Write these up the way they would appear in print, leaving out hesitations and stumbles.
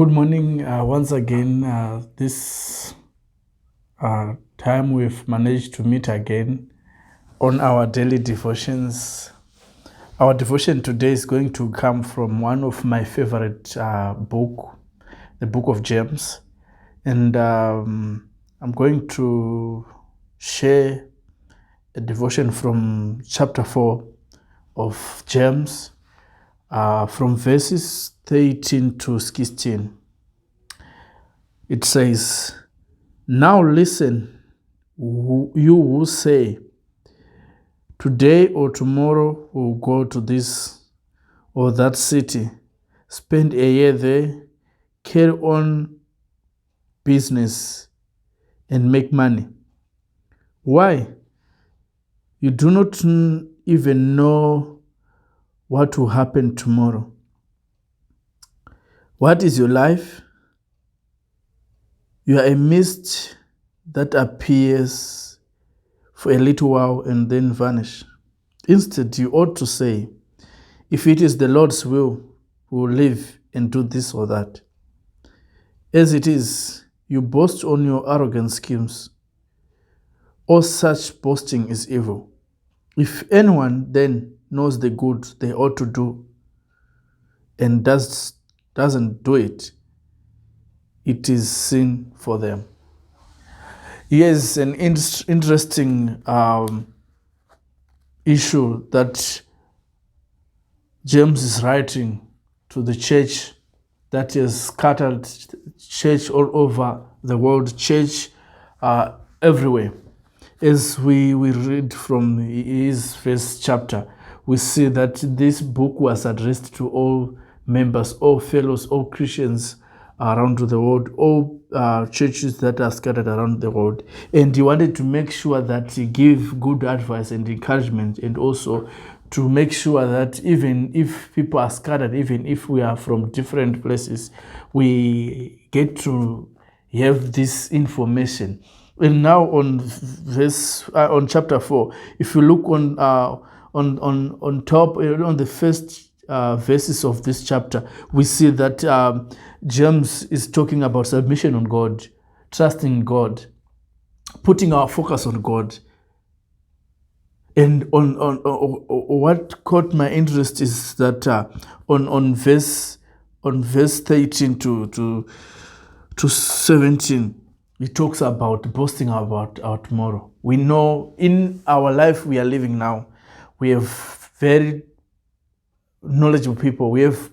Good morning once again. This time we've managed to meet again on our daily devotions. Our devotion today is going to come from one of my favorite book, the book of James. And I'm going to share a devotion from chapter 4 of James, from verses 13 to 16. It says, "Now listen, you who say, today or tomorrow we'll go to this or that city, spend a year there, carry on business, and make money. Why? You do not even know what will happen tomorrow. What is your life? You are a mist that appears for a little while and then vanish. Instead, you ought to say, if it is the Lord's will, we will live and do this or that. As it is, you boast on your arrogant schemes. All such boasting is evil. If anyone then knows the good they ought to do and doesn't do it, it is sin for them." Here's an interesting issue that James is writing to the church that is scattered, church all over the world, church everywhere. As we read from his first chapter, we see that this book was addressed to all members, all fellows, all Christians around the world, all churches that are scattered around the world. And he wanted to make sure that he give good advice and encouragement, and also to make sure that even if people are scattered, even if we are from different places, we get to have this information. And now on on chapter 4, if you look on top, on the first verses of this chapter, we see that James is talking about submission on God, trusting God, putting our focus on God. And on what caught my interest is that on verse 13 to 17, he talks about boasting about our tomorrow. We know in our life we are living now, we have very knowledgeable people. We have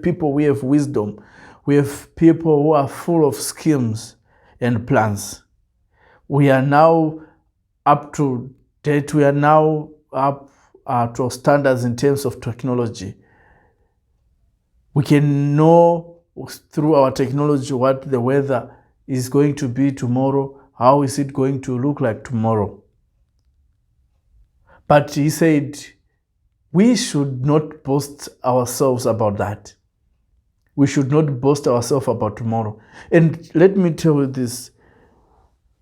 people. We have wisdom. We have people who are full of schemes and plans. We are now up to date. We are now up to standards in terms of technology. We can know through our technology what the weather is going to be tomorrow. How is it going to look like tomorrow? But he said, we should not boast ourselves about that. We should not boast ourselves about tomorrow. And let me tell you this,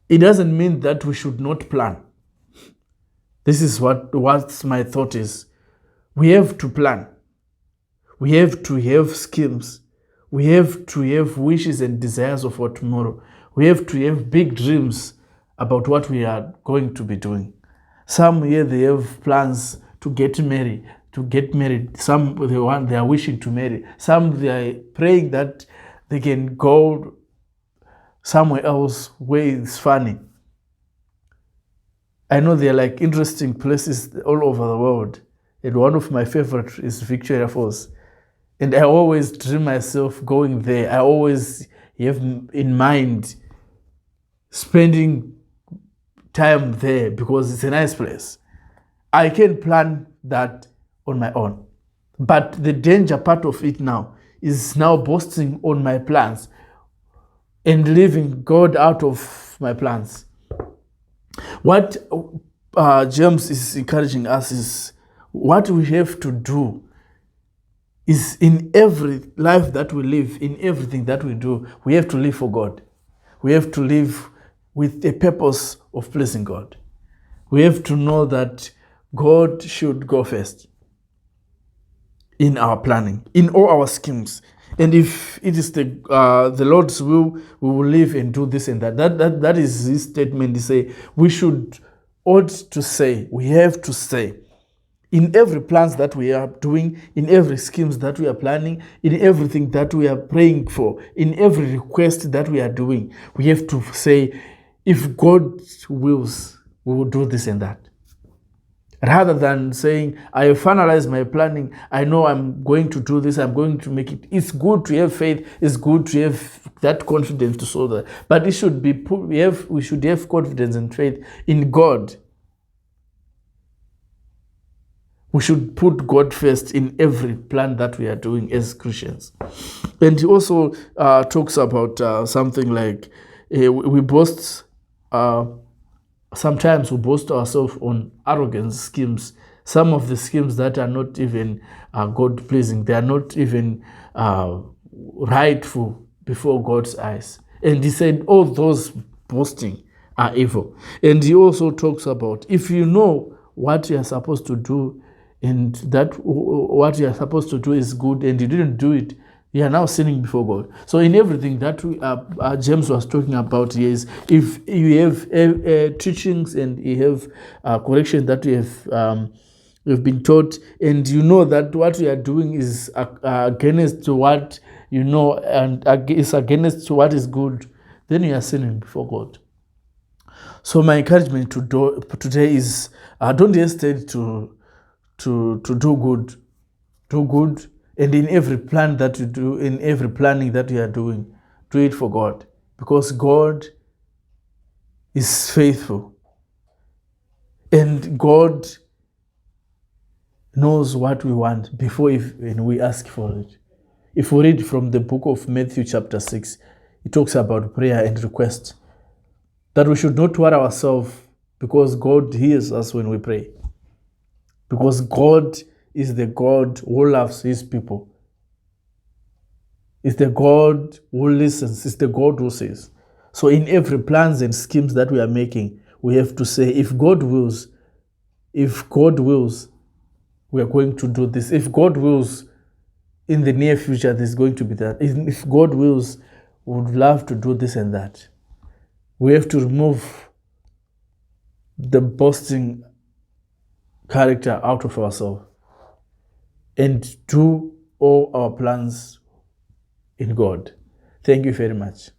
it doesn't mean that we should not plan. This is what my thought is. We have to plan. We have to have schemes. We have to have wishes and desires of what tomorrow. We have to have big dreams about what we are going to be doing. Some here, they have plans to get married. Some they are wishing to marry. Some they are praying that they can go somewhere else where it's funny. I know there are like interesting places all over the world, and one of my favorite is Victoria Falls. And I always dream myself going there. I always have in mind spending time there because it's a nice place. I can plan that on my own. But the danger part of it now is now boasting on my plans and leaving God out of my plans. What James is encouraging us is what we have to do is in every life that we live, in everything that we do, we have to live for God. We have to live with a purpose of pleasing God. We have to know that God should go first in our planning, in all our schemes, And if it is the Lord's will, we will live and do this and that. That is his statement. He say ought to say, we have to say, in every plans that we are doing, in every schemes that we are planning, in everything that we are praying for, in every request that we are doing, we have to say, if God wills, we will do this and that. Rather than saying, I have finalized my planning, I know I'm going to do this, I'm going to make it. It's good to have faith, it's good to have that confidence to solve that. But it should be we should have confidence and faith in God. We should put God first in every plan that we are doing as Christians. And he also talks about something like we boast. Sometimes we boast ourselves on arrogant schemes. Some of the schemes that are not even God-pleasing, they are not even rightful before God's eyes. And he said, all those boasting are evil. And he also talks about, if you know what you are supposed to do, and that what you are supposed to do is good, and you didn't do it, you are now sinning before God. So in everything that James was talking about here is, if you have teachings and you have correction that you've been taught, and you know that what you are doing is against what you know and is against what is good, then you are sinning before God. So my encouragement today is, don't hesitate to do good. Do good. And in every plan that you do, in every planning that you are doing, do it for God. Because God is faithful. And God knows what we want before when we ask for it. If we read from the book of Matthew chapter 6, it talks about prayer and request. That we should not worry ourselves, because God hears us when we pray. Because God is the God who loves his people. It's the God who listens. It's the God who says. So in every plans and schemes that we are making, we have to say, if God wills, we are going to do this. If God wills, in the near future, there's going to be that. If God wills, we would love to do this and that. We have to remove the boasting character out of ourselves and do all our plans in God. Thank you very much.